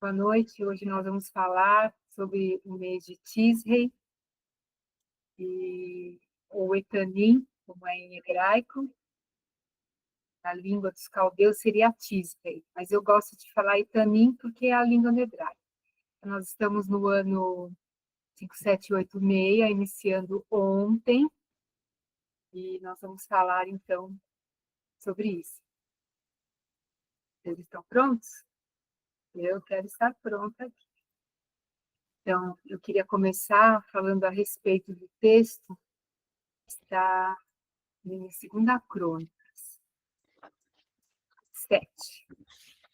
Boa noite. Hoje nós vamos falar sobre o mês de Tisrei, ou Etanim, como é em hebraico. Na língua dos caldeus seria Tisrei, mas eu gosto de falar Etanim porque é a língua do hebraico. Nós estamos no ano 5786, iniciando ontem, e nós vamos falar, então, sobre isso. Eles estão prontos? Eu quero estar pronta aqui. Então, eu queria começar falando a respeito do texto que está em 2 Crônicas 7.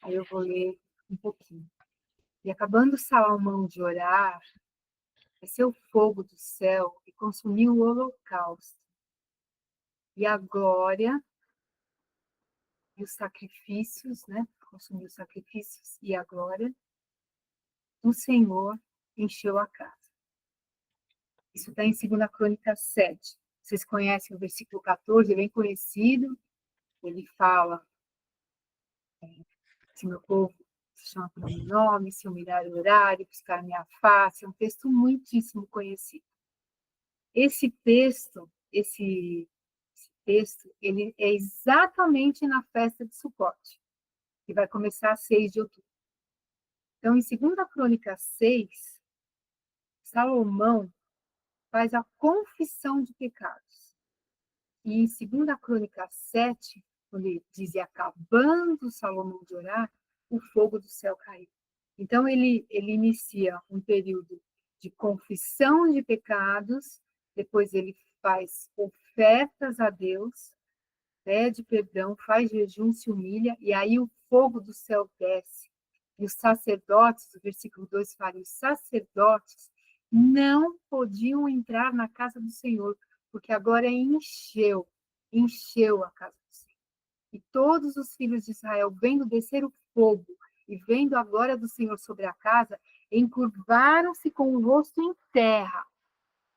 Aí eu vou ler um pouquinho. E acabando Salomão de orar, desceu fogo do céu e consumiu o holocausto. E a glória e os sacrifícios, né? Consumiu os sacrifícios e a glória do Senhor encheu a casa. Isso está em 2 Crônicas 7. Vocês conhecem o versículo 14, é bem conhecido. Ele fala: se meu povo se chama pelo meu nome, se humilhar o horário, buscar minha face, é um texto muitíssimo conhecido. Esse texto, ele é exatamente na festa de Sucote, que vai começar a 6 de outubro. Então, em 2 Crônicas 6, Salomão faz a confissão de pecados. E em 2 Crônicas 7, quando ele diz, e acabando Salomão de orar, o fogo do céu caiu. Então, ele inicia um período de confissão de pecados, depois ele faz ofertas a Deus, pede perdão, faz jejum, se humilha, e aí o fogo do céu desce. E os sacerdotes, o versículo 2 fala, os sacerdotes não podiam entrar na casa do Senhor, porque agora encheu a casa do Senhor. E todos os filhos de Israel, vendo descer o fogo e vendo a glória do Senhor sobre a casa, encurvaram-se com o rosto em terra,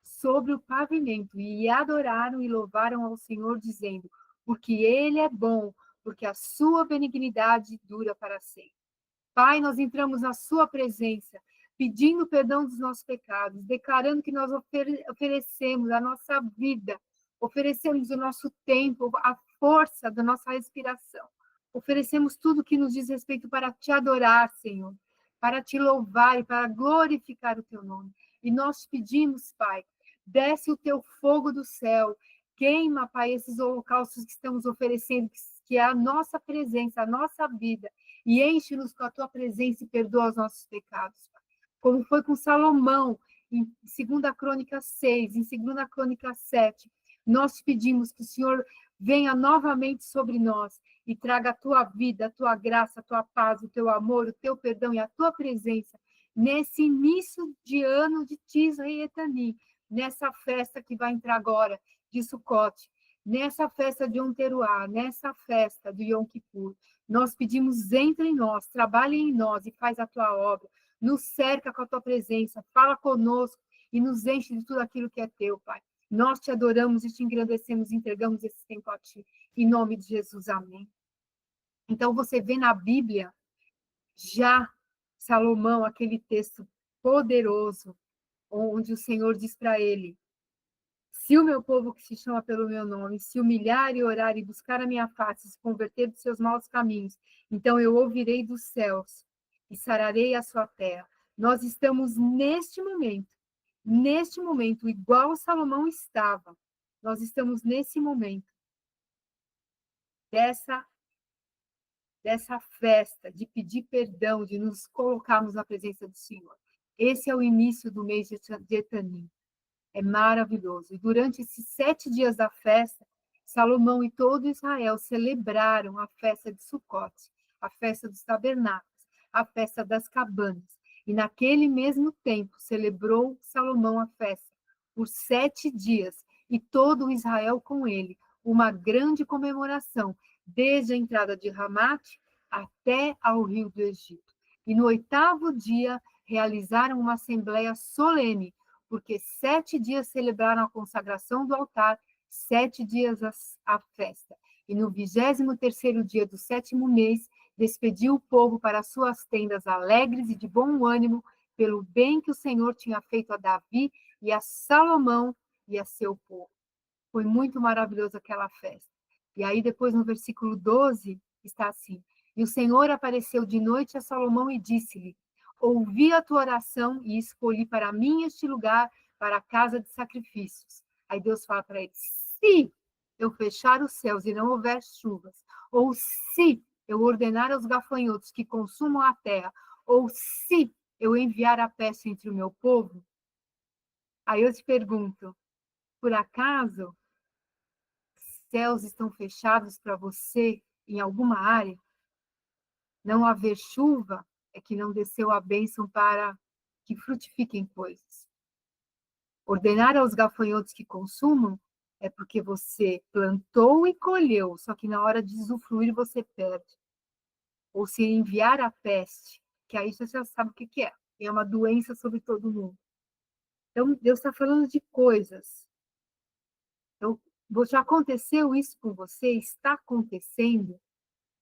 sobre o pavimento, e adoraram e louvaram ao Senhor, dizendo, porque Ele é bom, porque a sua benignidade dura para sempre. Pai, nós entramos na sua presença, pedindo perdão dos nossos pecados, declarando que nós oferecemos a nossa vida, oferecemos o nosso tempo, a força da nossa respiração. Oferecemos tudo que nos diz respeito para te adorar, Senhor, para te louvar e para glorificar o teu nome. E nós pedimos, Pai, desce o teu fogo do céu, queima, Pai, esses holocaustos que estamos oferecendo, que é a nossa presença, a nossa vida, e enche-nos com a tua presença e perdoa os nossos pecados, Pai. Como foi com Salomão, em 2 Crônicas 6, em 2 Crônicas 7, nós pedimos que o Senhor venha novamente sobre nós e traga a tua vida, a tua graça, a tua paz, o teu amor, o teu perdão e a tua presença nesse início de ano de Tisrei e Etanim, nessa festa que vai entrar agora, de Sucote, nessa festa de Yom Teruah, nessa festa de Yom Kippur. Nós pedimos, entre em nós, trabalhe em nós e faz a tua obra, nos cerca com a tua presença, fala conosco e nos enche de tudo aquilo que é teu, Pai. Nós te adoramos e te engrandecemos e entregamos esse tempo a ti. Em nome de Jesus, amém. Então, você vê na Bíblia, já Salomão, aquele texto poderoso, onde o Senhor diz para ele, se o meu povo que se chama pelo meu nome se humilhar e orar e buscar a minha face, se converter dos seus maus caminhos, então eu ouvirei dos céus e sararei a sua terra. Nós estamos neste momento, igual Salomão estava, nós estamos nesse momento dessa festa, de pedir perdão, de nos colocarmos na presença do Senhor. Esse é o início do mês de Etanim. É maravilhoso. E durante esses 7 dias da festa, Salomão e todo Israel celebraram a festa de Sucote, a festa dos tabernáculos, a festa das cabanas. E naquele mesmo tempo celebrou Salomão a festa por 7 dias, e todo Israel com ele, uma grande comemoração, desde a entrada de Ramate até ao rio do Egito. E no 8º dia realizaram uma assembleia solene, porque 7 dias celebraram a consagração do altar, 7 dias a festa. E no 23º dia do 7º mês, despediu o povo para suas tendas alegres e de bom ânimo, pelo bem que o Senhor tinha feito a Davi e a Salomão e a seu povo. Foi muito maravilhoso aquela festa. E aí depois no versículo 12 está assim: e o Senhor apareceu de noite a Salomão e disse-lhe: ouvi a tua oração e escolhi para mim este lugar, para a casa de sacrifícios. Aí Deus fala para ele: se eu fechar os céus e não houver chuvas, ou se eu ordenar aos gafanhotos que consumam a terra, ou se eu enviar a peste entre o meu povo, aí eu te pergunto, por acaso céus estão fechados para você em alguma área? Não haver chuva é que não desceu a bênção para que frutifiquem coisas. Ordenar aos gafanhotos que consumam é porque você plantou e colheu, só que na hora de usufruir você perde. Ou se enviar a peste, que aí você já sabe o que é. É uma doença sobre todo mundo. Então, Deus está falando de coisas. Então, já aconteceu isso com você? Está acontecendo?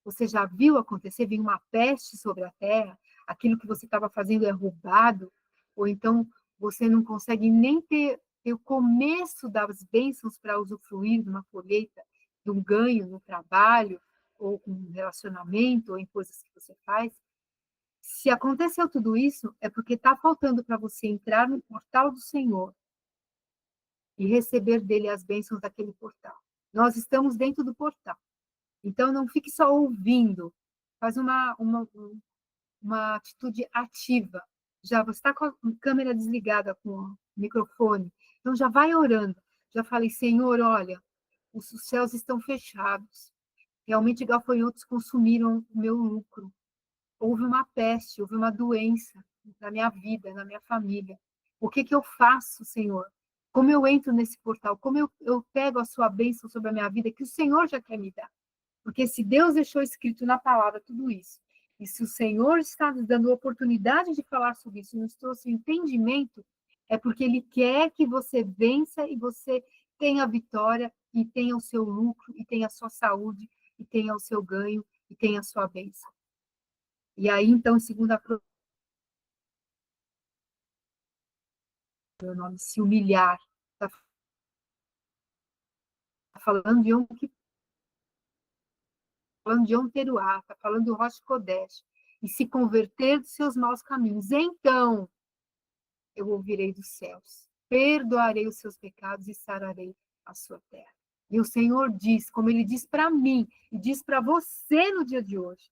Você já viu acontecer? Vem uma peste sobre a terra, aquilo que você estava fazendo é roubado, ou então você não consegue nem ter o começo das bênçãos para usufruir de uma colheita, de um ganho no trabalho, ou com um relacionamento, ou em coisas que você faz. Se aconteceu tudo isso, é porque está faltando para você entrar no portal do Senhor e receber dele as bênçãos daquele portal. Nós estamos dentro do portal. Então, não fique só ouvindo, faz uma atitude ativa. Já você está com a câmera desligada, com o microfone, então já vai orando. Já falei, Senhor, olha, os céus estão fechados. Realmente, gafanhotos consumiram o meu lucro. Houve uma peste, houve uma doença na minha vida, na minha família. O que eu faço, Senhor? Como eu entro nesse portal? Como eu pego a sua bênção sobre a minha vida, que o Senhor já quer me dar? Porque se Deus deixou escrito na palavra tudo isso, e se o Senhor está nos dando a oportunidade de falar sobre isso, nos trouxe entendimento, é porque Ele quer que você vença e você tenha a vitória, e tenha o seu lucro, e tenha a sua saúde, e tenha o seu ganho, e tenha a sua bênção. E aí, então, segunda meu nome, se humilhar, está falando de falando de Teruá, está falando do Rosh Kodesh, e se converter dos seus maus caminhos. Então, eu ouvirei dos céus, perdoarei os seus pecados e sararei a sua terra. E o Senhor diz, como Ele diz para mim, e diz para você no dia de hoje,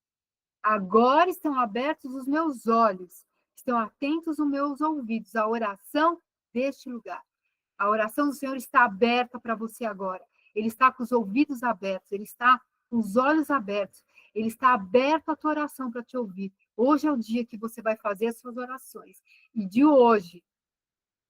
agora estão abertos os meus olhos, estão atentos os meus ouvidos, à oração deste lugar. A oração do Senhor está aberta para você agora. Ele está com os ouvidos abertos, Ele está com os olhos abertos, Ele está aberto a tua oração para te ouvir. Hoje é o dia que você vai fazer as suas orações. E de hoje,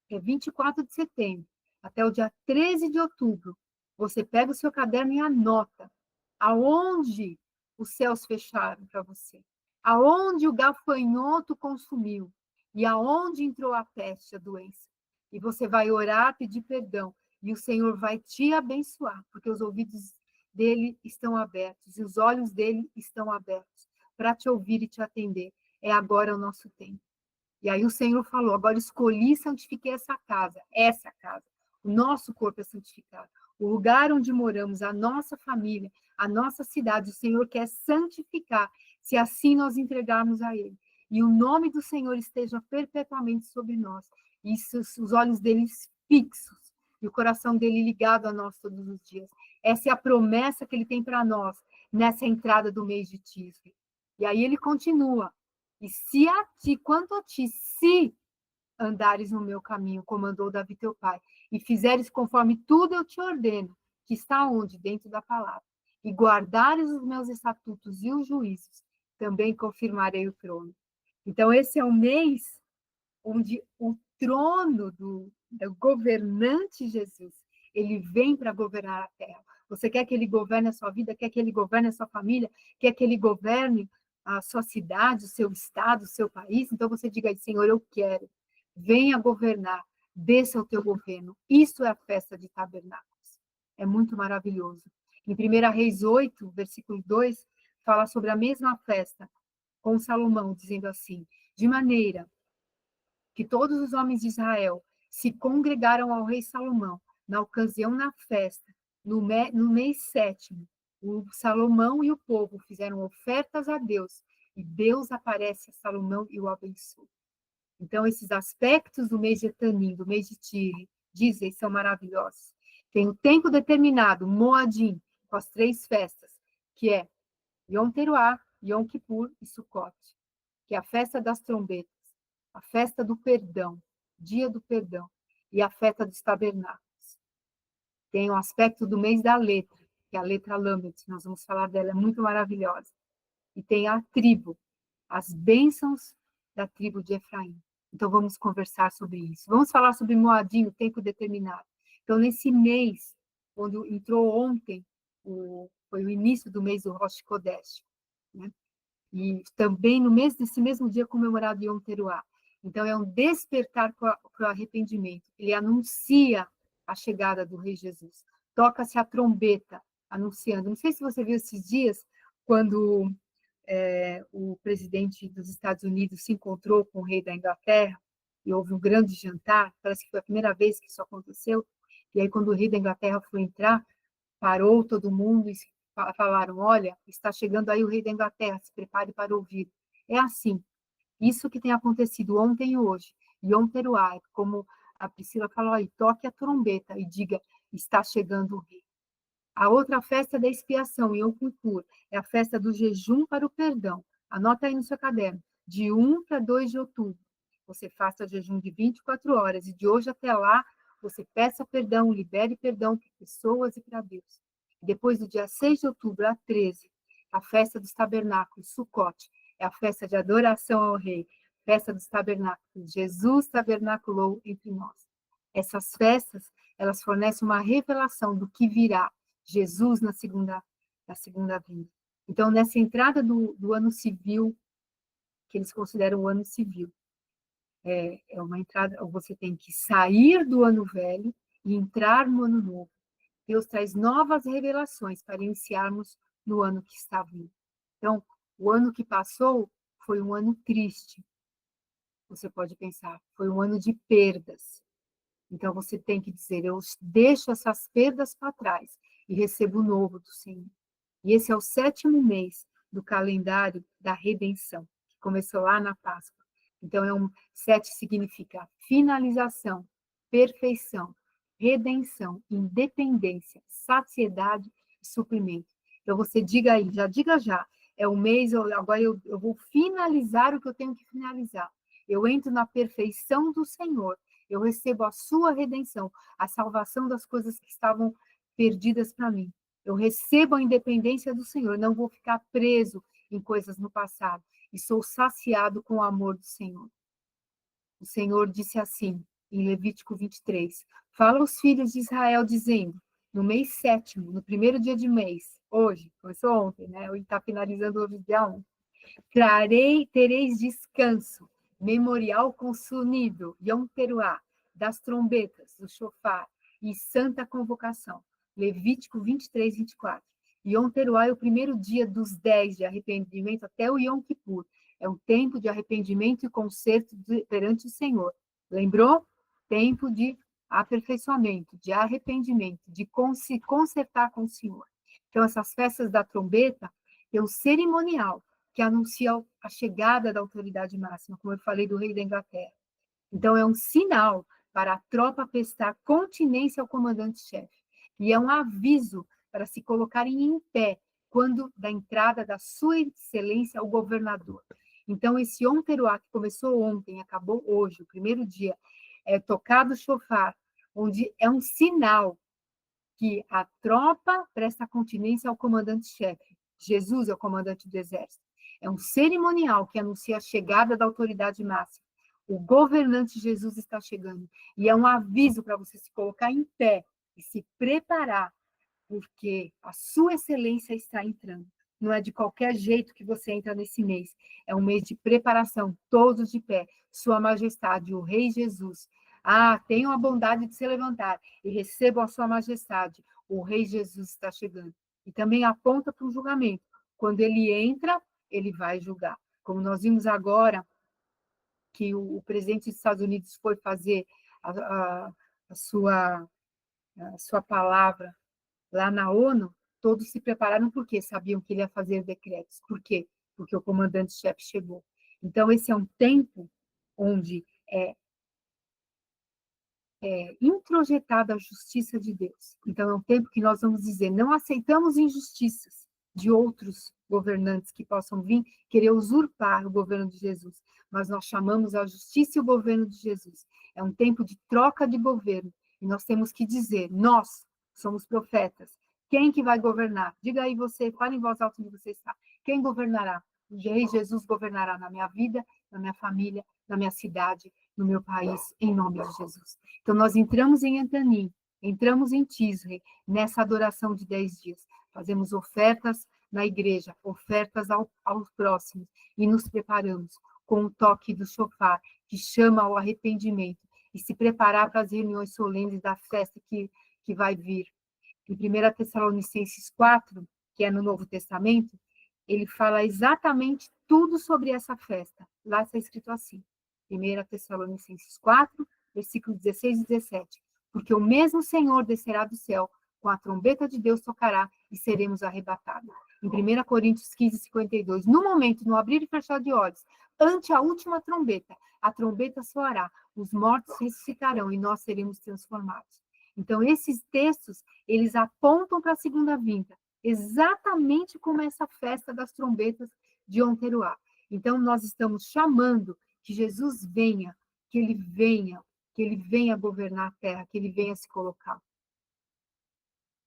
é 24 de setembro, até o dia 13 de outubro, você pega o seu caderno e anota aonde os céus fecharam para você, aonde o gafanhoto consumiu e aonde entrou a peste, a doença. E você vai orar, pedir perdão, e o Senhor vai te abençoar, porque os ouvidos dele estão abertos e os olhos dele estão abertos para te ouvir e te atender. É agora o nosso tempo. E aí o Senhor falou, agora escolhi e santifiquei essa casa. O nosso corpo é santificado. O lugar onde moramos, a nossa família, a nossa cidade, o Senhor quer santificar, se assim nós entregarmos a Ele. E o nome do Senhor esteja perpetuamente sobre nós. E os olhos dele fixos, e o coração dele ligado a nós todos os dias. Essa é a promessa que ele tem para nós, nessa entrada do mês de Tisbe. E aí ele continua, e se a ti, quanto a ti, se andares no meu caminho, como andou Davi teu pai, e fizeres conforme tudo eu te ordeno, que está onde? Dentro da palavra, e guardares os meus estatutos e os juízos, também confirmarei o trono. Então, esse é o mês onde o trono do governante Jesus, ele vem para governar a terra. Você quer que ele governe a sua vida? Quer que ele governe a sua família? Quer que ele governe a sua cidade, o seu estado, o seu país? Então você diga, Senhor, eu quero. Venha governar. Desça o teu governo. Isso é a festa de tabernáculos. É muito maravilhoso. Em 1 Reis 8, versículo 2, fala sobre a mesma festa com Salomão, dizendo assim: de maneira que todos os homens de Israel se congregaram ao rei Salomão na ocasião na festa, no mês sétimo. O Salomão e o povo fizeram ofertas a Deus, e Deus aparece a Salomão e o abençoa. Então, esses aspectos do mês de Etanim, do mês de Tire, dizem, são maravilhosos. Tem o tempo determinado, Moadim, com as 3 festas, que é Yom Teruah, Yom Kippur e Sukkot, que é a festa das trombetas, a festa do perdão, dia do perdão, e a festa dos tabernáculos. Tem o aspecto do mês da letra, que é a letra Lamed, nós vamos falar dela, é muito maravilhosa. E tem a tribo, as bênçãos da tribo de Efraim. Então, vamos conversar sobre isso. Vamos falar sobre Moadim, o tempo determinado. Então, nesse mês, quando entrou ontem, foi o início do mês do Rosh Kodesh, né? E também nesse mesmo dia comemorado Yom Teruah. Então, é um despertar para o arrependimento. Ele anuncia a chegada do Rei Jesus. Toca-se a trombeta, anunciando. Não sei se você viu esses dias, quando o presidente dos Estados Unidos se encontrou com o rei da Inglaterra, e houve um grande jantar, parece que foi a primeira vez que isso aconteceu, e aí quando o rei da Inglaterra foi entrar, parou todo mundo e falaram: olha, está chegando aí o rei da Inglaterra, se prepare para ouvir. É assim, isso que tem acontecido ontem e hoje. Yom Teruah, como a Priscila falou aí, toque a trombeta e diga: está chegando o rei. A outra festa é da expiação, Yom Kippur, é a festa do jejum para o perdão. Anota aí no seu caderno, de 1 para 2 de outubro. Você faça jejum de 24 horas e de hoje até lá você peça perdão, libere perdão para pessoas e para Deus. Depois do dia 6 de outubro a 13, a festa dos tabernáculos, Sukkot, é a festa de adoração ao rei, festa dos tabernáculos. Jesus tabernaculou entre nós. Essas festas, elas fornecem uma revelação do que virá, Jesus na segunda vinda. Então, nessa entrada do ano civil, que eles consideram o ano civil, é uma entrada, você tem que sair do ano velho e entrar no ano novo. Deus traz novas revelações para iniciarmos no ano que está vindo. Então, o ano que passou foi um ano triste. Você pode pensar, foi um ano de perdas. Então, você tem que dizer: eu deixo essas perdas para trás e recebo o novo do Senhor. E esse é o 7º mês do calendário da redenção, que começou lá na Páscoa. Então, 7 significa finalização, perfeição, redenção, independência, saciedade e suprimento. Então, você diga aí, diga já, é o mês, agora eu vou finalizar o que eu tenho que finalizar. Eu entro na perfeição do Senhor, eu recebo a sua redenção, a salvação das coisas que estavam perdidas para mim. Eu recebo a independência do Senhor, não vou ficar preso em coisas no passado, e sou saciado com o amor do Senhor. O Senhor disse assim, em Levítico 23, fala aos filhos de Israel, dizendo, no mês 7º, no primeiro dia de mês, hoje, começou ontem, né? Hoje está finalizando hoje, dia 1. Tereis descanso, memorial consumido, Yom Teruah, das trombetas, do shofar, e santa convocação. Levítico 23, 24. Yom Teruah é o primeiro dia dos 10 de arrependimento até o Yom Kippur. É um tempo de arrependimento e conserto perante o Senhor. Lembrou? Tempo de aperfeiçoamento, de arrependimento, de se consertar com o Senhor. Então, essas festas da trombeta é o cerimonial que anuncia a chegada da autoridade máxima, como eu falei, do rei da Inglaterra. Então, é um sinal para a tropa prestar continência ao comandante-chefe. E é um aviso para se colocarem em pé quando da entrada da sua excelência o governador. Então, esse Yom Teruah, que começou ontem, acabou hoje, o primeiro dia, é tocado o shofar, onde é um sinal que a tropa presta continência ao comandante-chefe. Jesus é o comandante do exército. É um cerimonial que anuncia a chegada da autoridade máxima. O governante Jesus está chegando. E é um aviso para você se colocar em pé e se preparar, porque a sua excelência está entrando. Não é de qualquer jeito que você entra nesse mês. É um mês de preparação, todos de pé. Sua Majestade, o Rei Jesus. Tenham a bondade de se levantar e recebam a sua majestade. O Rei Jesus está chegando. E também aponta para um julgamento. quando ele entra, ele vai julgar. Como nós vimos agora, que o presidente dos Estados Unidos foi fazer a sua palavra lá na ONU, todos se prepararam porque sabiam que ele ia fazer decretos. Por quê? Porque o comandante-chefe chegou. Então, esse é um tempo onde é introjetada a justiça de Deus. Então, é um tempo que nós vamos dizer, não aceitamos injustiças de outros governantes que possam vir querer usurpar o governo de Jesus, mas nós chamamos a justiça e o governo de Jesus. É um tempo de troca de governo, e nós temos que dizer, nós somos profetas, quem que vai governar? Diga aí você, fale em voz alta onde você está. Quem governará? O Rei Jesus governará na minha vida, na minha família, na minha cidade, no meu país, em nome de Jesus. Então, nós entramos em Etanim, entramos em Tisre, nessa adoração de 10 dias. Fazemos ofertas na igreja, ofertas aos próximos, e nos preparamos com o toque do shofar, que chama ao arrependimento, e se preparar para as reuniões solenes da festa que vai vir. Em 1 Tessalonicenses 4, que é no Novo Testamento, ele fala exatamente tudo sobre essa festa. Lá está escrito assim, 1 Tessalonicenses 4, versículos 16 e 17. Porque o mesmo Senhor descerá do céu, com a trombeta de Deus tocará e seremos arrebatados. Em 1 Coríntios 15, 52. No momento, no abrir e fechar de olhos, ante a última trombeta, a trombeta soará, os mortos ressuscitarão e nós seremos transformados. Então, esses textos, eles apontam para a segunda vinda, exatamente como essa festa das trombetas de Yom Teruah. Então, nós estamos chamando que Jesus venha, que ele venha governar a terra, que ele venha se colocar.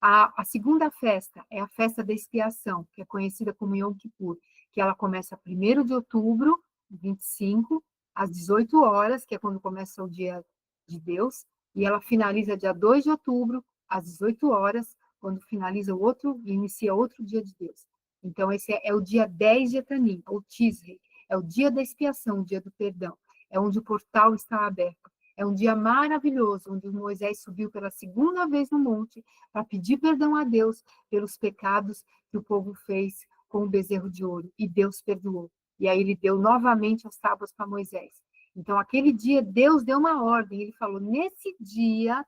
A segunda festa é a festa da expiação, que é conhecida como Yom Kippur, que ela começa 1º de outubro, 25, às 18 horas, que é quando começa o dia de Deus, e ela finaliza dia 2 de outubro, às 18 horas, quando finaliza o outro e inicia outro dia de Deus. Então, esse é o dia 10 de Etanim, ou Tisrei, é o dia da expiação, o dia do perdão, é onde o portal está aberto. É um dia maravilhoso, onde Moisés subiu pela segunda vez no monte para pedir perdão a Deus pelos pecados que o povo fez com o bezerro de ouro, e Deus perdoou. E aí ele deu novamente as tábuas para Moisés. Então, aquele dia, Deus deu uma ordem, ele falou, nesse dia,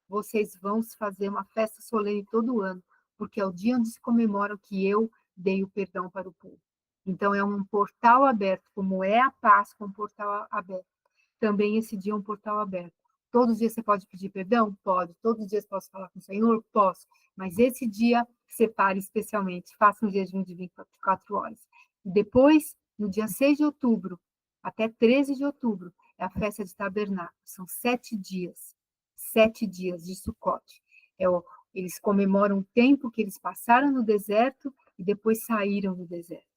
vocês vão fazer uma festa solene todo ano, porque é o dia onde se comemora que eu dei o perdão para o povo. Então, é um portal aberto, como é a Páscoa, um portal aberto. Também esse dia é um portal aberto. Todos os dias você pode pedir perdão? Pode. Todos os dias posso falar com o Senhor? Posso. Mas esse dia, separe especialmente. Faça um jejum de 24 horas. E depois, no dia 6 de outubro, até 13 de outubro, é a festa de tabernáculo. São 7 dias. 7 dias de Sucote. Eles comemoram o tempo que eles passaram no deserto e depois saíram do deserto.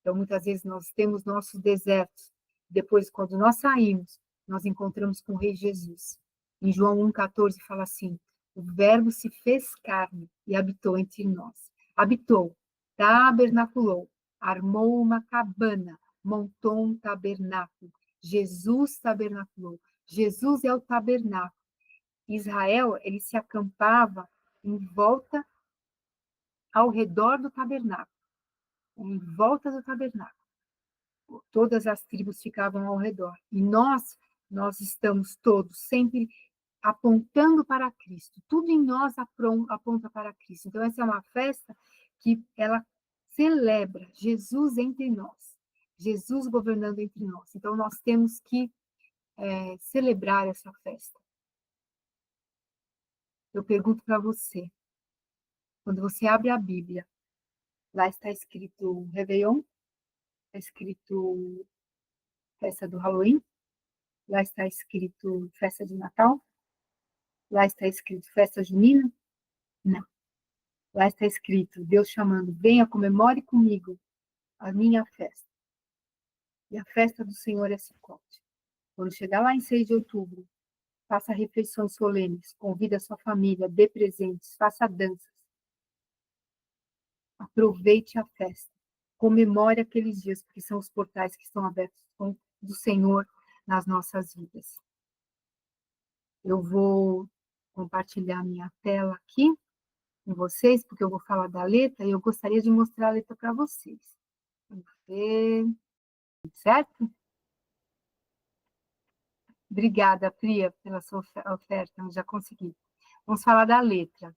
Então, muitas vezes, nós temos nossos desertos. Depois, quando nós saímos, nós encontramos com o Rei Jesus. Em João 1,14 fala assim, o verbo se fez carne e habitou entre nós. Habitou, tabernaculou, armou uma cabana, montou um tabernáculo. Jesus tabernaculou. Jesus é o tabernáculo. Israel, ele se acampava em volta, ao redor do tabernáculo. Em volta do tabernáculo. Todas as tribos ficavam ao redor. E nós estamos todos sempre apontando para Cristo. Tudo em nós aponta para Cristo. Então, essa é uma festa que ela celebra Jesus entre nós. Jesus governando entre nós. Então, nós temos que celebrar essa festa. Eu pergunto para você, quando você abre a Bíblia, lá está escrito Réveillon, está escrito festa do Halloween, lá está escrito festa de Natal, lá está escrito festa junina? Não. Lá está escrito Deus chamando, venha, comemore comigo a minha festa. E a festa do Senhor é Sucote. Quando chegar lá em 6 de outubro, faça refeições solenes, convide a sua família, dê presentes, faça danças. Aproveite a festa. Comemore aqueles dias, porque são os portais que estão abertos do Senhor nas nossas vidas. Eu vou compartilhar minha tela aqui. com vocês, porque eu vou falar da letra, e eu gostaria de mostrar a letra para vocês. Vamos ver. Certo? Obrigada, Priya, pela sua oferta, eu já consegui. Vamos falar da letra.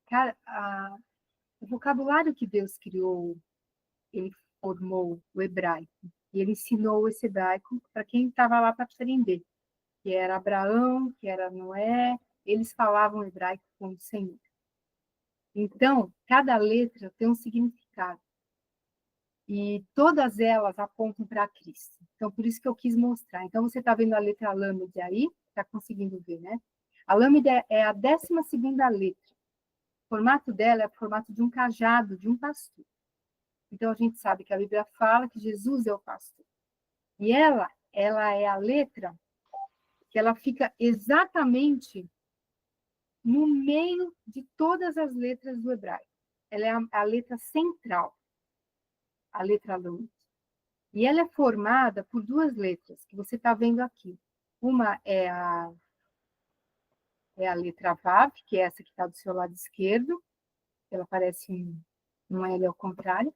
Cara, o vocabulário que Deus criou, ele formou o hebraico, e ele ensinou esse hebraico para quem estava lá para aprender, que era Abraão, que era Noé, eles falavam hebraico com o Senhor. Então, cada letra tem um significado. E todas elas apontam para Cristo. Então, por isso que eu quis mostrar. Então, você está vendo a letra lâmide aí? Está conseguindo ver, né? A lâmide é a 12ª letra. O formato dela é o formato de um cajado, de um pastor. Então, a gente sabe que a Bíblia fala que Jesus é o pastor. E ela é a letra que ela fica exatamente no meio de todas as letras do hebraico. Ela é a letra central, a letra lâmide. E ela é formada por duas letras, que você está vendo aqui. Uma é a letra Vav, que é essa que está do seu lado esquerdo, ela parece um L ao contrário.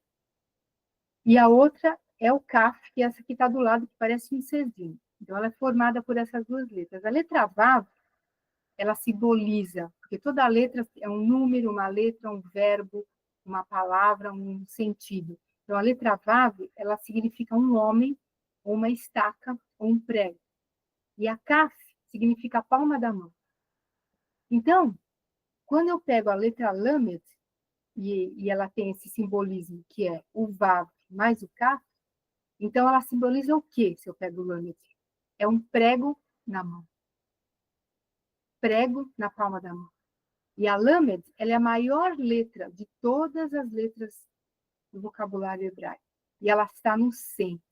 E a outra é o Kaf, que é essa que está do lado, que parece um Czinho. Então, ela é formada por essas duas letras. A letra Vav, ela simboliza, porque toda letra é um número, uma letra, um verbo, uma palavra, um sentido. Então, a letra Vav, ela significa um homem, ou uma estaca, ou um prego. E a Kaf significa a palma da mão. Então, quando eu pego a letra Lamed, e ela tem esse simbolismo, que é o Vav mais o Kaf, então ela simboliza o quê, se eu pego o Lamed? É um prego na mão. Prego na palma da mão. E a Lamed, ela é a maior letra de todas as letras do vocabulário hebraico. E ela está no centro.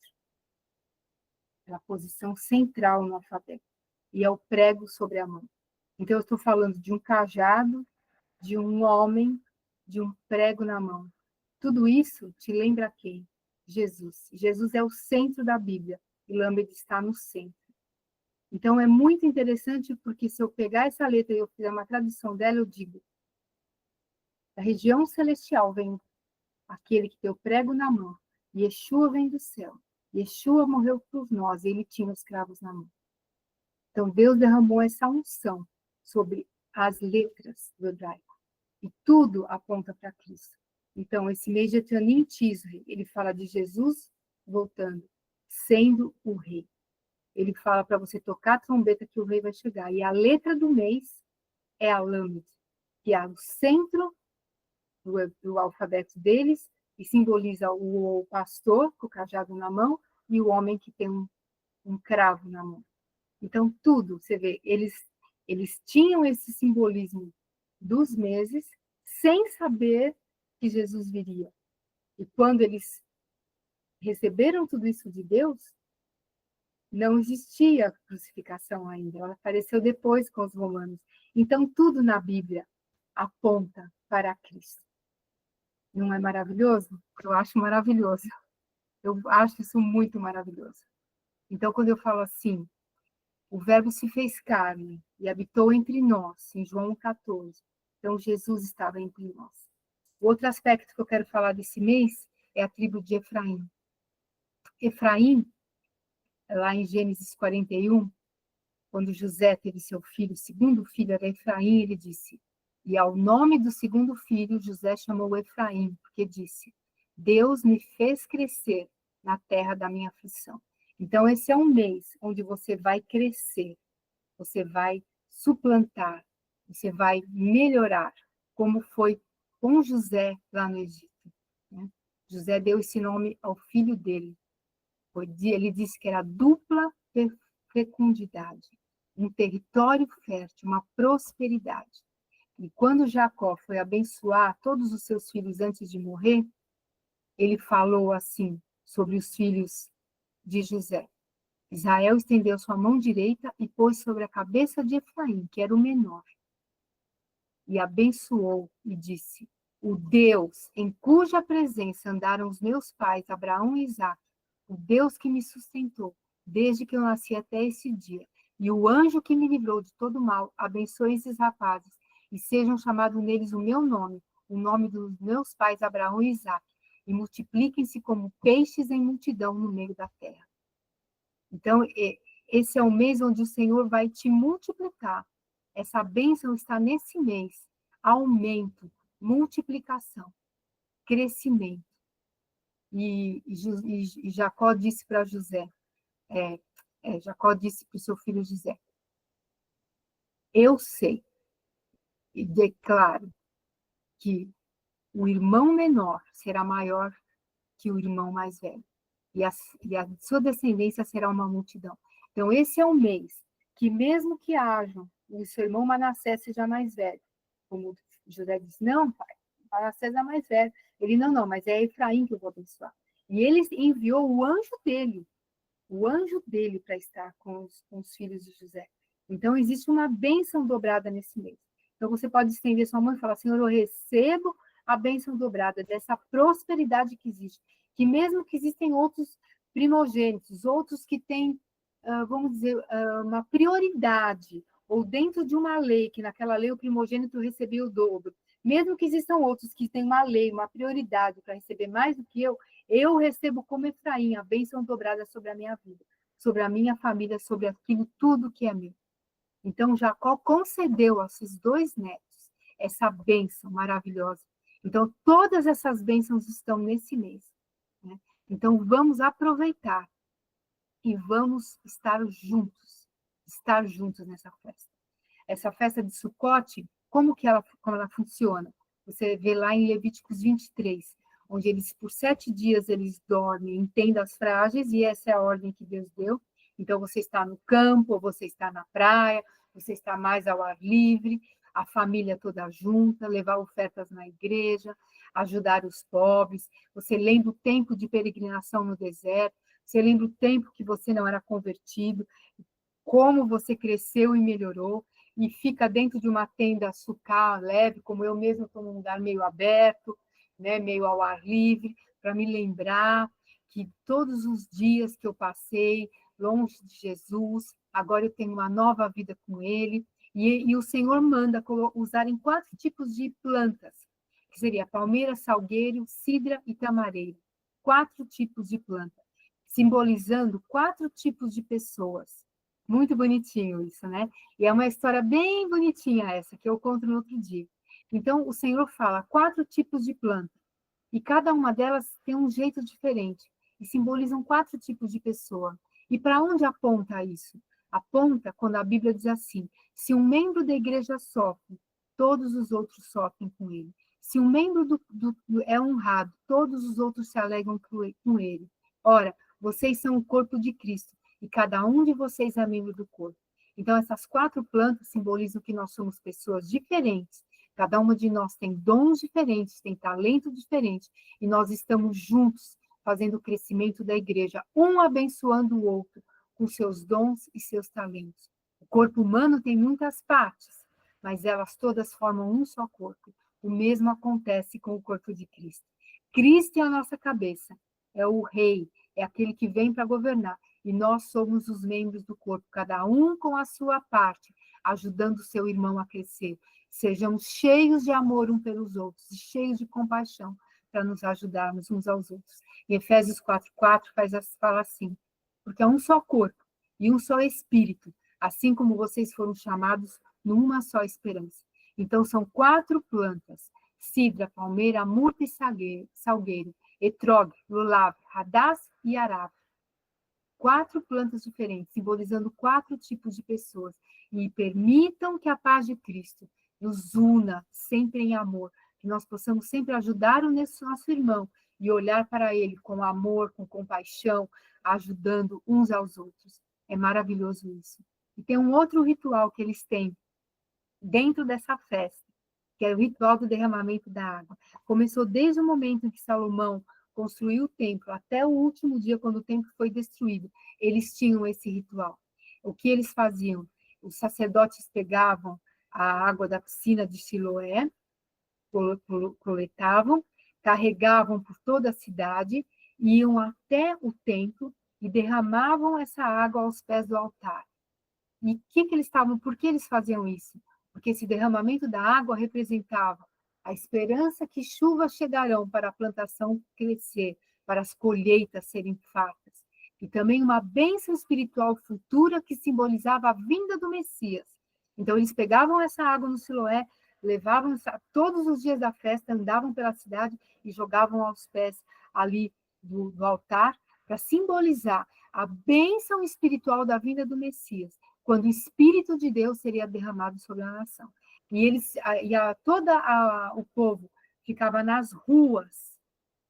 É a posição central no alfabeto. E é o prego sobre a mão. Então, eu estou falando de um cajado, de um homem, de um prego na mão. Tudo isso te lembra quem? Jesus. Jesus é o centro da Bíblia. E Lamed está no centro. Então, é muito interessante, porque se eu pegar essa letra e eu fizer uma tradução dela, eu digo: da região celestial vem aquele que tem o prego na mão. Yeshua vem do céu. Yeshua morreu por nós, e ele tinha os cravos na mão. Então, Deus derramou essa unção sobre as letras do hebraico. E tudo aponta para Cristo. Então, esse mês de Etanim Tisri, ele fala de Jesus voltando, sendo o rei. Ele fala para você tocar a trombeta que o rei vai chegar. E a letra do mês é a Lamed, que é o centro do alfabeto deles, e simboliza o pastor com o cajado na mão e o homem que tem um cravo na mão. Então, tudo, você vê, eles tinham esse simbolismo dos meses, sem saber que Jesus viria. E quando eles receberam tudo isso de Deus, não existia crucificação ainda, ela apareceu depois com os romanos. Então, tudo na Bíblia aponta para Cristo. Não é maravilhoso? Eu acho maravilhoso. Eu acho isso muito maravilhoso. Então, quando eu falo assim, o Verbo se fez carne e habitou entre nós, em João 14. Então, Jesus estava entre nós. O outro aspecto que eu quero falar desse mês é a tribo de Efraim. Efraim, lá em Gênesis 41, quando José teve seu filho, o segundo filho era Efraim, ele disse, e ao nome do segundo filho, José chamou Efraim, porque disse, Deus me fez crescer na terra da minha aflição. Então, esse é um mês onde você vai crescer, você vai suplantar, você vai melhorar, como foi com José lá no Egito. Né? José deu esse nome ao filho dele. Ele disse que era dupla fecundidade, um território fértil, uma prosperidade. E quando Jacó foi abençoar todos os seus filhos antes de morrer, ele falou assim sobre os filhos de José. Israel estendeu sua mão direita e pôs sobre a cabeça de Efraim, que era o menor, e abençoou e disse, o Deus em cuja presença andaram os meus pais, Abraão e Isaque, o Deus que me sustentou, desde que eu nasci até esse dia, e o anjo que me livrou de todo mal, abençoe esses rapazes, e sejam chamados neles o meu nome, o nome dos meus pais Abraão e Isaque, e multipliquem-se como peixes em multidão no meio da terra. Então, esse é o mês onde o Senhor vai te multiplicar. Essa bênção está nesse mês. Aumento, multiplicação, crescimento. E Jacó disse para José, Jacó disse para o seu filho José, eu sei e declaro que o irmão menor será maior que o irmão mais velho. E a sua descendência será uma multidão. Então, esse é um mês que, mesmo que haja, o seu irmão Manassés seja mais velho, como José disse, não, pai, Manassés é mais velho. Ele, não, mas é Efraim que eu vou abençoar. E ele enviou o anjo dele para estar com os filhos de José. Então, existe uma bênção dobrada nesse mês. Então, você pode estender sua mão e falar, Senhor, eu recebo a bênção dobrada dessa prosperidade que existe. Que mesmo que existem outros primogênitos, outros que têm, vamos dizer, uma prioridade, ou dentro de uma lei, que naquela lei o primogênito recebia o dobro, mesmo que existam outros que têm uma lei, uma prioridade para receber mais do que eu recebo como Efraim a bênção dobrada sobre a minha vida, sobre a minha família, sobre aquilo tudo que é meu. Então, Jacó concedeu aos seus 2 netos essa bênção maravilhosa. Então, todas essas bênçãos estão nesse mês. Né? Então, vamos aproveitar e vamos estar juntos nessa festa. Essa festa de Sucote, como ela funciona? Você vê lá em Levíticos 23, onde eles, por 7 dias, eles dormem em tendas frágeis, e essa é a ordem que Deus deu. Então, você está no campo, ou você está na praia, você está mais ao ar livre, a família toda junta, levar ofertas na igreja, ajudar os pobres. Você lembra o tempo de peregrinação no deserto, você lembra o tempo que você não era convertido, como você cresceu e melhorou, e fica dentro de uma tenda sucar leve, como eu mesmo estou num lugar meio aberto, né, meio ao ar livre, para me lembrar que todos os dias que eu passei longe de Jesus, agora eu tenho uma nova vida com Ele, e o Senhor manda usarem 4 tipos de plantas, que seria palmeira, salgueiro, cidra e tamareiro. 4 tipos de planta, simbolizando 4 tipos de pessoas. Muito bonitinho isso, né? E é uma história bem bonitinha essa, que eu conto no outro dia. Então, o Senhor fala 4 tipos de planta, e cada uma delas tem um jeito diferente, e simbolizam 4 tipos de pessoa. E para onde aponta isso? Aponta quando a Bíblia diz assim, se um membro da igreja sofre, todos os outros sofrem com ele. Se um membro é honrado, todos os outros se alegram com ele. Ora, vocês são o corpo de Cristo, e cada um de vocês é membro do corpo. Então, essas 4 plantas simbolizam que nós somos pessoas diferentes. Cada uma de nós tem dons diferentes, tem talento diferente, e nós estamos juntos, fazendo o crescimento da igreja, um abençoando o outro, com seus dons e seus talentos. O corpo humano tem muitas partes, mas elas todas formam um só corpo. O mesmo acontece com o corpo de Cristo. Cristo é a nossa cabeça, é o rei, é aquele que vem para governar. E nós somos os membros do corpo, cada um com a sua parte, ajudando o seu irmão a crescer. Sejamos cheios de amor uns pelos outros, e cheios de compaixão, para nos ajudarmos uns aos outros. E Efésios 4:4 fala assim, porque é um só corpo e um só espírito, assim como vocês foram chamados numa só esperança. Então, são 4 plantas, cidra, palmeira, murta e salgueiro, etrog, lulav, radaz e arava. 4 plantas diferentes, simbolizando 4 tipos de pessoas. E permitam que a paz de Cristo nos una sempre em amor, que nós possamos sempre ajudar o nosso irmão e olhar para ele com amor, com compaixão, ajudando uns aos outros. É maravilhoso isso. E tem um outro ritual que eles têm dentro dessa festa, que é o ritual do derramamento da água. Começou desde o momento em que Salomão construiu o templo, até o último dia, quando o templo foi destruído, eles tinham esse ritual. O que eles faziam? Os sacerdotes pegavam a água da piscina de Siloé, coletavam, carregavam por toda a cidade, iam até o templo e derramavam essa água aos pés do altar. E por que eles faziam isso? porque esse derramamento da água representava a esperança que chuvas chegarão para a plantação crescer, para as colheitas serem fartas, e também uma bênção espiritual futura que simbolizava a vinda do Messias. Então, eles pegavam essa água no Siloé, levavam todos os dias da festa, andavam pela cidade e jogavam aos pés ali do altar, para simbolizar a bênção espiritual da vinda do Messias, quando o Espírito de Deus seria derramado sobre a nação. E o povo ficava nas ruas,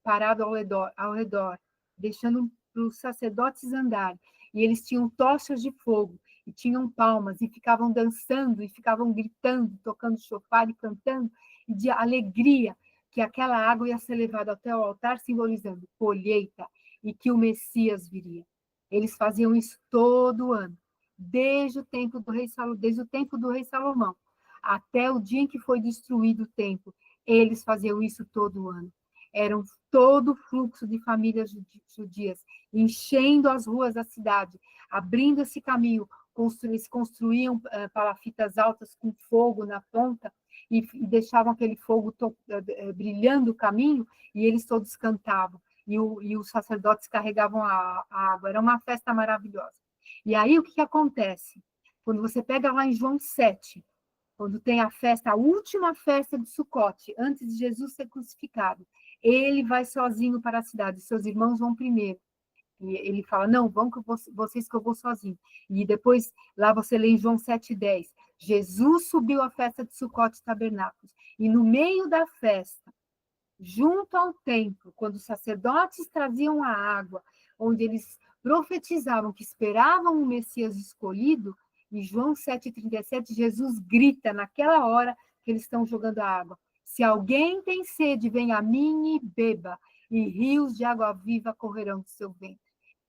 parado ao redor, deixando para os sacerdotes andarem. E eles tinham tochas de fogo, e tinham palmas, e ficavam dançando, e ficavam gritando, tocando chofar e cantando, e de alegria que aquela água ia ser levada até o altar, simbolizando colheita, e que o Messias viria. Eles faziam isso todo ano, desde o tempo do rei Salomão, até o dia em que foi destruído o templo. Eles faziam isso todo ano. Eram todo o fluxo de famílias judias, enchendo as ruas da cidade, abrindo esse caminho. Eles construíam palafitas altas com fogo na ponta e deixavam aquele fogo brilhando o caminho, e eles todos cantavam. E os sacerdotes carregavam a água. Era uma festa maravilhosa. E aí o que acontece? Quando você pega lá em João 7, quando tem a festa, a última festa de Sucote, antes de Jesus ser crucificado, ele vai sozinho para a cidade, seus irmãos vão primeiro. E ele fala, não, vão vocês que eu vou sozinho. E depois, lá você lê em João 7,10, Jesus subiu à festa de Sucote e Tabernáculos. E no meio da festa, junto ao templo, quando os sacerdotes traziam a água, onde eles profetizavam que esperavam o Messias escolhido, em João 7,37, Jesus grita naquela hora que eles estão jogando a água. Se alguém tem sede, venha a mim e beba, e rios de água viva correrão do seu ventre.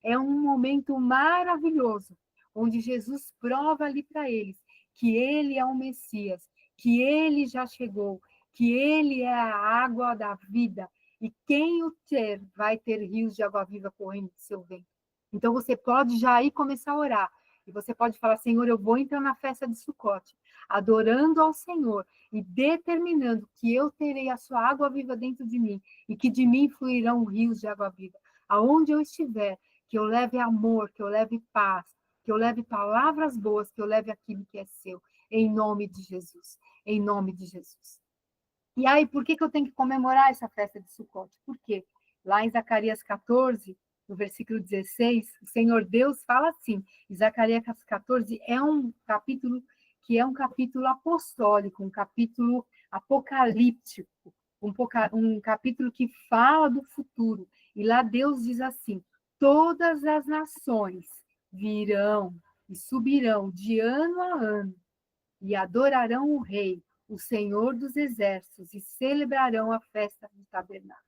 É um momento maravilhoso, onde Jesus prova ali para eles que ele é o Messias, que ele já chegou, que ele é a água da vida, e quem o ter vai ter rios de água viva correndo do seu ventre. Então você pode já aí começar a orar, e você pode falar, Senhor, eu vou entrar na festa de Sucote, adorando ao Senhor e determinando que eu terei a sua água viva dentro de mim e que de mim fluirão rios de água viva. Aonde eu estiver, que eu leve amor, que eu leve paz, que eu leve palavras boas, que eu leve aquilo que é seu, em nome de Jesus, em nome de Jesus. E aí, por que eu tenho que comemorar essa festa de Sucote? Por quê? Lá em Zacarias 14, no versículo 16, o Senhor Deus fala assim, e Zacarias 14 é um capítulo que é um capítulo apostólico, um capítulo apocalíptico, um capítulo que fala do futuro. E lá Deus diz assim, todas as nações virão e subirão de ano a ano e adorarão o Rei, o Senhor dos Exércitos, e celebrarão a festa do tabernáculo.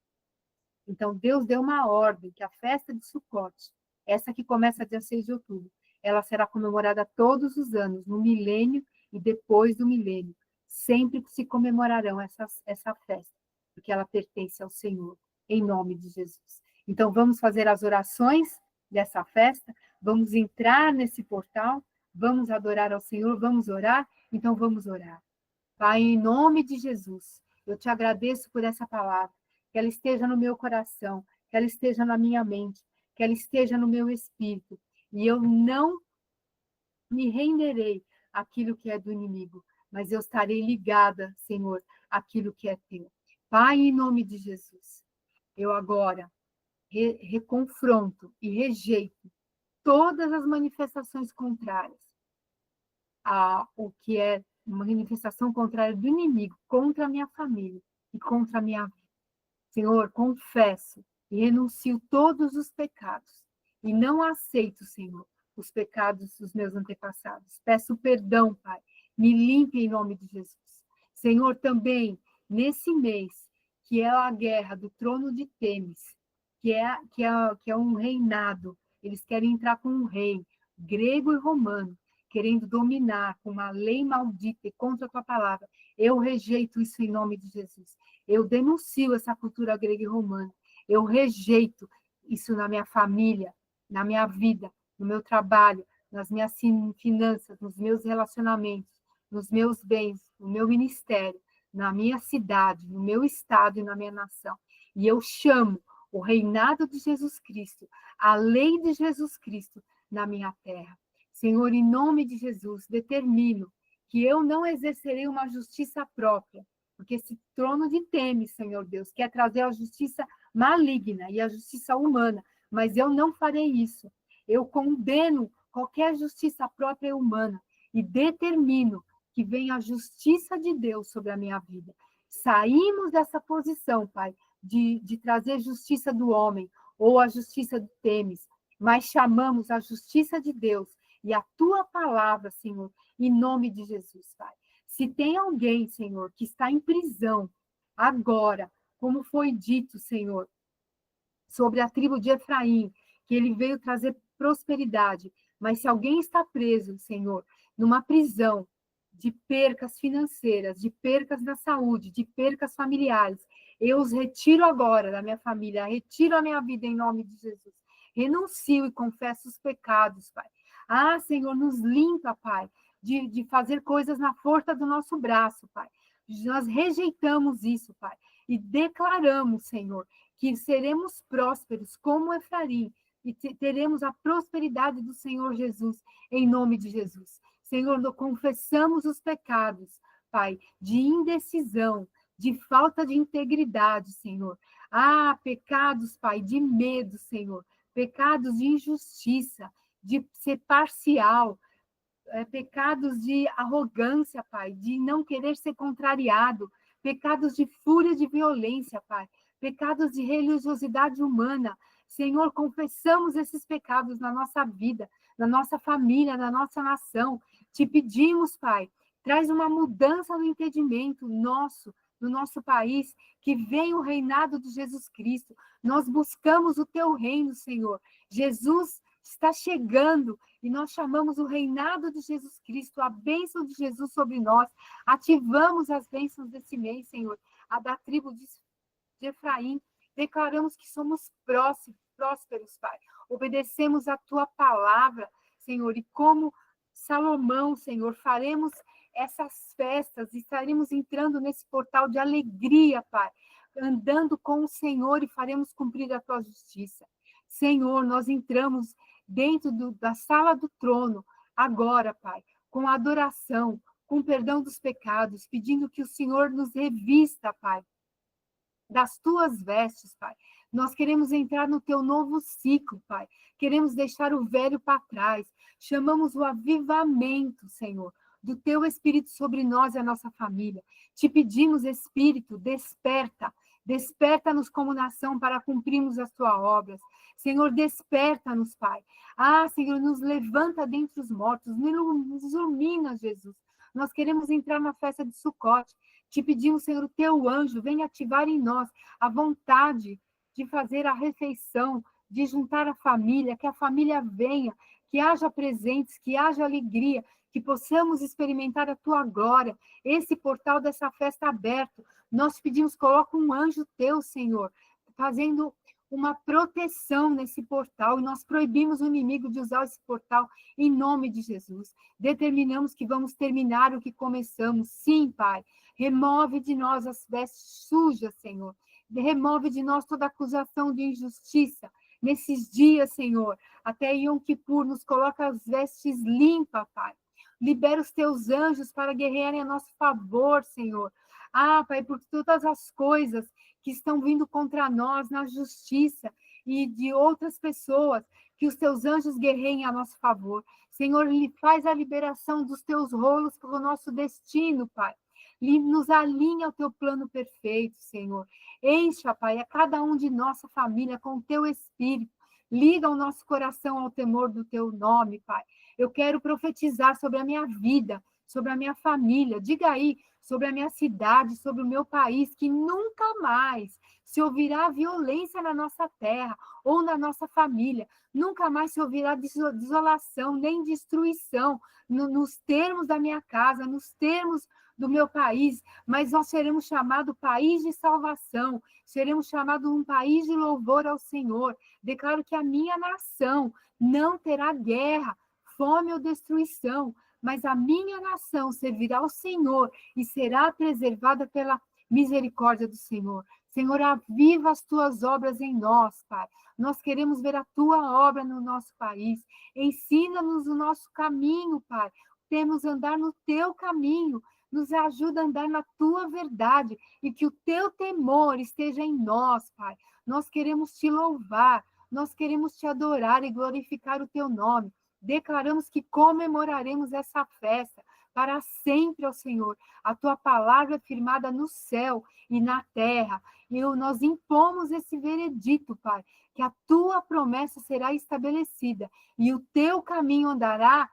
Então, Deus deu uma ordem que a festa de Sucote, essa que começa dia 6 de outubro, ela será comemorada todos os anos, no milênio e depois do milênio. Sempre se comemorarão essa festa, porque ela pertence ao Senhor, em nome de Jesus. Então, vamos fazer as orações dessa festa, vamos entrar nesse portal, vamos adorar ao Senhor, vamos orar? Então, vamos orar. Pai, em nome de Jesus, eu te agradeço por essa palavra, que ela esteja no meu coração, que ela esteja na minha mente, que ela esteja no meu espírito, e eu não me renderei àquilo que é do inimigo, mas eu estarei ligada, Senhor, àquilo que é teu. Pai, em nome de Jesus, eu agora reconfronto e rejeito todas as manifestações contrárias ao que é uma manifestação contrária do inimigo contra a minha família e contra a minha vida. Senhor, confesso e renuncio todos os pecados e não aceito, Senhor, os pecados dos meus antepassados. Peço perdão, Pai, me limpe em nome de Jesus. Senhor, também, nesse mês, que é a guerra do trono de Temis, que é um reinado, eles querem entrar com um rei, grego e romano, querendo dominar com uma lei maldita e contra a tua palavra. Eu rejeito isso em nome de Jesus. Eu denuncio essa cultura grega e romana. Eu rejeito isso na minha família, na minha vida, no meu trabalho, nas minhas finanças, nos meus relacionamentos. nos meus bens, no meu ministério, na minha cidade, no meu estado e na minha nação. E eu chamo o reinado de Jesus Cristo, a lei de Jesus Cristo na minha terra. Senhor, em nome de Jesus, determino que eu não exercerei uma justiça própria, porque esse trono de Temes, Senhor Deus, quer trazer a justiça maligna e a justiça humana, mas eu não farei isso. Eu condeno qualquer justiça própria e humana e determino que venha a justiça de Deus sobre a minha vida. Saímos dessa posição, Pai, de trazer justiça do homem ou a justiça de Temes, mas chamamos a justiça de Deus e a tua palavra, Senhor, em nome de Jesus, Pai. Se tem alguém, Senhor, que está em prisão agora, como foi dito, Senhor, sobre a tribo de Efraim, que ele veio trazer prosperidade, mas se alguém está preso, Senhor, numa prisão de percas financeiras, de percas na saúde, de percas familiares, eu os retiro agora da minha família, retiro a minha vida em nome de Jesus. Renuncio e confesso os pecados, Pai. Ah, Senhor, nos limpa, Pai, de fazer coisas na força do nosso braço, Pai. Nós rejeitamos isso, Pai, e declaramos, Senhor, que seremos prósperos como Efraim e teremos a prosperidade do Senhor Jesus, em nome de Jesus. Senhor, nós confessamos os pecados, Pai, de indecisão, de falta de integridade, Senhor. Ah, pecados, Pai, de medo, Senhor. Pecados de injustiça, de ser parcial, pecados de arrogância, Pai, de não querer ser contrariado, pecados de fúria, de violência, Pai, pecados de religiosidade humana. Senhor, confessamos esses pecados na nossa vida, na nossa família, na nossa nação. Te pedimos, Pai, traz uma mudança no entendimento nosso, no nosso país, que venha o reinado de Jesus Cristo. Nós buscamos o teu reino, Senhor. Jesus está chegando e nós chamamos o reinado de Jesus Cristo, a bênção de Jesus sobre nós. Ativamos as bênçãos desse mês, Senhor, a da tribo de Efraim. Declaramos que somos prósperos, Pai. Obedecemos a tua palavra, Senhor, e como Salomão, Senhor, faremos essas festas, estaremos entrando nesse portal de alegria, Pai, andando com o Senhor e faremos cumprir a tua justiça. Senhor, nós entramos dentro da sala do trono, agora, Pai, com adoração, com perdão dos pecados, pedindo que o Senhor nos revista, Pai, das tuas vestes, Pai. Nós queremos entrar no teu novo ciclo, Pai. Queremos deixar o velho para trás. Chamamos o avivamento, Senhor, do teu Espírito sobre nós e a nossa família. Te pedimos, Espírito, desperta. Desperta-nos como nação para cumprirmos as tuas obras. Senhor, desperta-nos, Pai. Ah, Senhor, nos levanta dentre os mortos, nos ilumina, Jesus. Nós queremos entrar na festa de Sucote. Te pedimos, Senhor, o teu anjo venha ativar em nós a vontade de fazer a refeição, de juntar a família, que a família venha, que haja presentes, que haja alegria, que possamos experimentar a tua glória. Esse portal dessa festa aberto, nós pedimos, coloca um anjo teu, Senhor, fazendo uma proteção nesse portal, e nós proibimos o inimigo de usar esse portal em nome de Jesus. Determinamos que vamos terminar o que começamos. Sim, Pai. Remove de nós as vestes sujas, Senhor. Remove de nós toda acusação de injustiça. Nesses dias, Senhor, até Yom Kippur, nos coloca as vestes limpas, Pai. Libera os teus anjos para guerrearem a nosso favor, Senhor. Ah, Pai, por todas as coisas que estão vindo contra nós na justiça e de outras pessoas, que os teus anjos guerreiem a nosso favor. Senhor, faz a liberação dos teus rolos para o nosso destino, Pai. Nos alinha ao teu plano perfeito, Senhor. Encha, Pai, a cada um de nossa família com o teu Espírito. Liga o nosso coração ao temor do teu nome, Pai. Eu quero profetizar sobre a minha vida, sobre a minha família. Diga aí, sobre a minha cidade, sobre o meu país, que nunca mais se ouvirá violência na nossa terra ou na nossa família. Nunca mais se ouvirá desolação, nem destruição nos termos da minha casa, nos termos do meu país, mas nós seremos chamados país de salvação, seremos chamados um país de louvor ao Senhor. Declaro que a minha nação não terá guerra, fome ou destruição, mas a minha nação servirá ao Senhor e será preservada pela misericórdia do Senhor. Senhor, aviva as tuas obras em nós, Pai. Nós queremos ver a tua obra no nosso país. Ensina-nos o nosso caminho, Pai. Temos andar no teu caminho. Nos ajuda a andar na tua verdade e que o teu temor esteja em nós, Pai. Nós queremos te louvar, nós queremos te adorar e glorificar o teu nome. Declaramos que comemoraremos essa festa para sempre ao Senhor. A tua palavra é firmada no céu e na terra. E nós impomos esse veredito, Pai, que a tua promessa será estabelecida e o teu caminho andará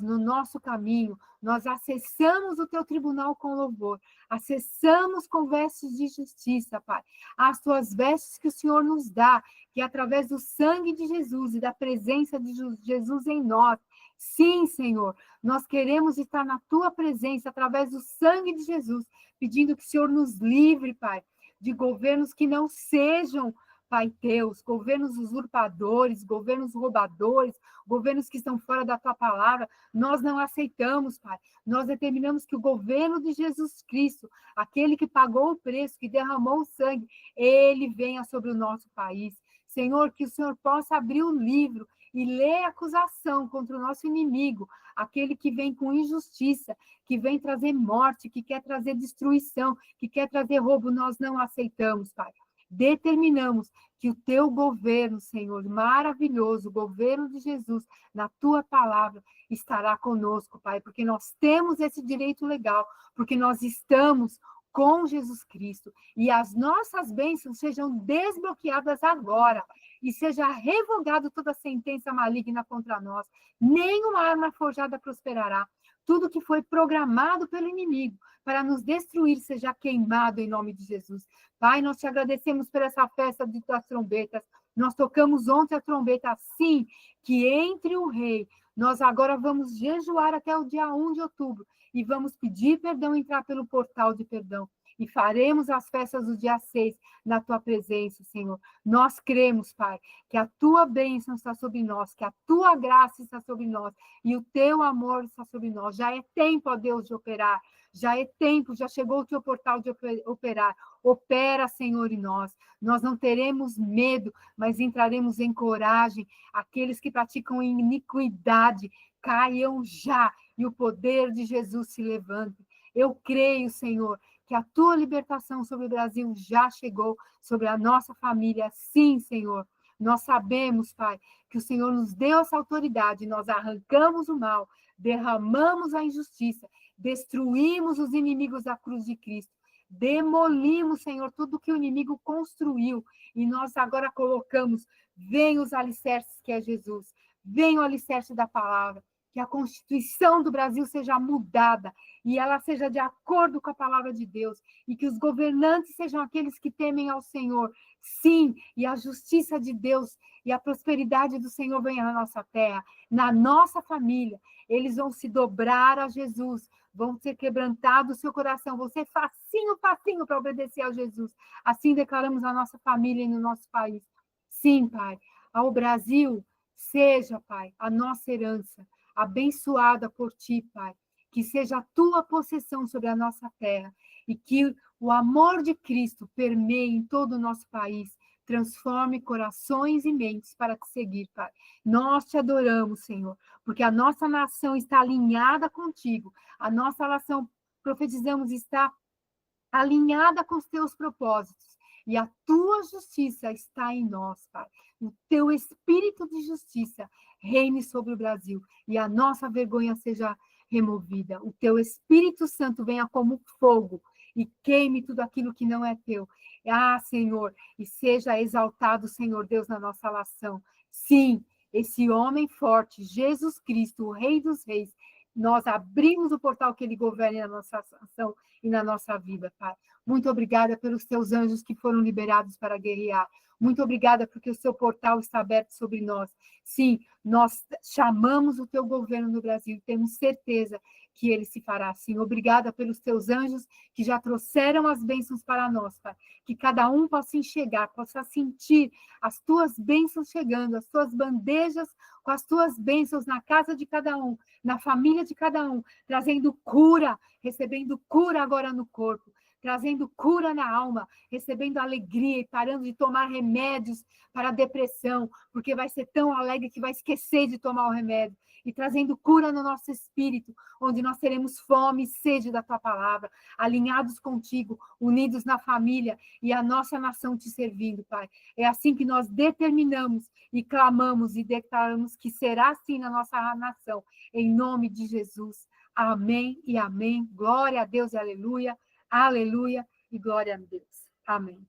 no nosso caminho. Nós acessamos o teu tribunal com louvor, acessamos com vestes de justiça, Pai, as tuas vestes que o Senhor nos dá, que através do sangue de Jesus e da presença de Jesus em nós. Sim, Senhor, nós queremos estar na tua presença através do sangue de Jesus, pedindo que o Senhor nos livre, Pai, de governos que não sejam, Pai teus, governos usurpadores, governos roubadores, governos que estão fora da tua palavra, nós não aceitamos, Pai. Nós determinamos que o governo de Jesus Cristo, aquele que pagou o preço, que derramou o sangue, ele venha sobre o nosso país. Senhor, que o Senhor possa abrir o livro e ler a acusação contra o nosso inimigo, aquele que vem com injustiça, que vem trazer morte, que quer trazer destruição, que quer trazer roubo, nós não aceitamos, Pai. Determinamos que o teu governo, Senhor, maravilhoso, o governo de Jesus, na tua palavra, estará conosco, Pai, porque nós temos esse direito legal, porque nós estamos com Jesus Cristo, e as nossas bênçãos sejam desbloqueadas agora, e seja revogada toda sentença maligna contra nós, nenhuma arma forjada prosperará, tudo que foi programado pelo inimigo para nos destruir seja queimado em nome de Jesus. Pai, nós te agradecemos por essa festa das trombetas. Nós tocamos ontem a trombeta assim, que entre o rei, nós agora vamos jejuar até o dia 1 de outubro e vamos pedir perdão, entrar pelo portal de perdão. E faremos as festas do dia 6 na tua presença, Senhor. Nós cremos, Pai, que a tua bênção está sobre nós, que a tua graça está sobre nós e o teu amor está sobre nós. Já é tempo, ó Deus, de operar. Já é tempo, já chegou o teu portal de operar. Opera, Senhor, em nós. Nós não teremos medo, mas entraremos em coragem. Aqueles que praticam iniquidade caiam já e o poder de Jesus se levanta. Eu creio, Senhor, que a tua libertação sobre o Brasil já chegou, sobre a nossa família. Sim, Senhor. Nós sabemos, Pai, que o Senhor nos deu essa autoridade, nós arrancamos o mal, derramamos a injustiça, destruímos os inimigos da cruz de Cristo, demolimos, Senhor, tudo que o inimigo construiu, e nós agora colocamos, vem os alicerces que é Jesus, vem o alicerce da palavra, que a Constituição do Brasil seja mudada e ela seja de acordo com a palavra de Deus e que os governantes sejam aqueles que temem ao Senhor. Sim, e a justiça de Deus e a prosperidade do Senhor venha na nossa terra, na nossa família. Eles vão se dobrar a Jesus, vão ser quebrantados o seu coração, vão ser facinho para obedecer a Jesus. Assim declaramos a nossa família e no nosso país. Sim, Pai, ao Brasil, seja, Pai, a nossa herança, abençoada por ti, Pai, que seja a tua possessão sobre a nossa terra e que o amor de Cristo permeie em todo o nosso país, transforme corações e mentes para te seguir, Pai. Nós te adoramos, Senhor, porque a nossa nação está alinhada contigo, a nossa nação, profetizamos, está alinhada com os teus propósitos, e a tua justiça está em nós, Pai. O teu espírito de justiça reine sobre o Brasil e a nossa vergonha seja removida. O teu Espírito Santo venha como fogo e queime tudo aquilo que não é teu. Ah, Senhor, e seja exaltado, Senhor Deus, na nossa nação. Sim, esse homem forte, Jesus Cristo, o Rei dos Reis, nós abrimos o portal que ele governe na nossa nação e na nossa vida, Pai. Muito obrigada pelos teus anjos que foram liberados para guerrear. Muito obrigada porque o seu portal está aberto sobre nós. Sim, nós chamamos o teu governo no Brasil e temos certeza que ele se fará assim. Obrigada pelos teus anjos que já trouxeram as bênçãos para nós, Pai. Que cada um possa enxergar, possa sentir as tuas bênçãos chegando, as tuas bandejas com as tuas bênçãos na casa de cada um, na família de cada um, trazendo cura, recebendo cura agora no corpo, trazendo cura na alma, recebendo alegria e parando de tomar remédios para a depressão, porque vai ser tão alegre que vai esquecer de tomar o remédio, e trazendo cura no nosso espírito, onde nós teremos fome e sede da tua palavra, alinhados contigo, unidos na família e a nossa nação te servindo, Pai. É assim que nós determinamos e clamamos e declaramos que será assim na nossa nação, em nome de Jesus. Amém e amém. Glória a Deus e aleluia. Aleluia e glória a Deus. Amém.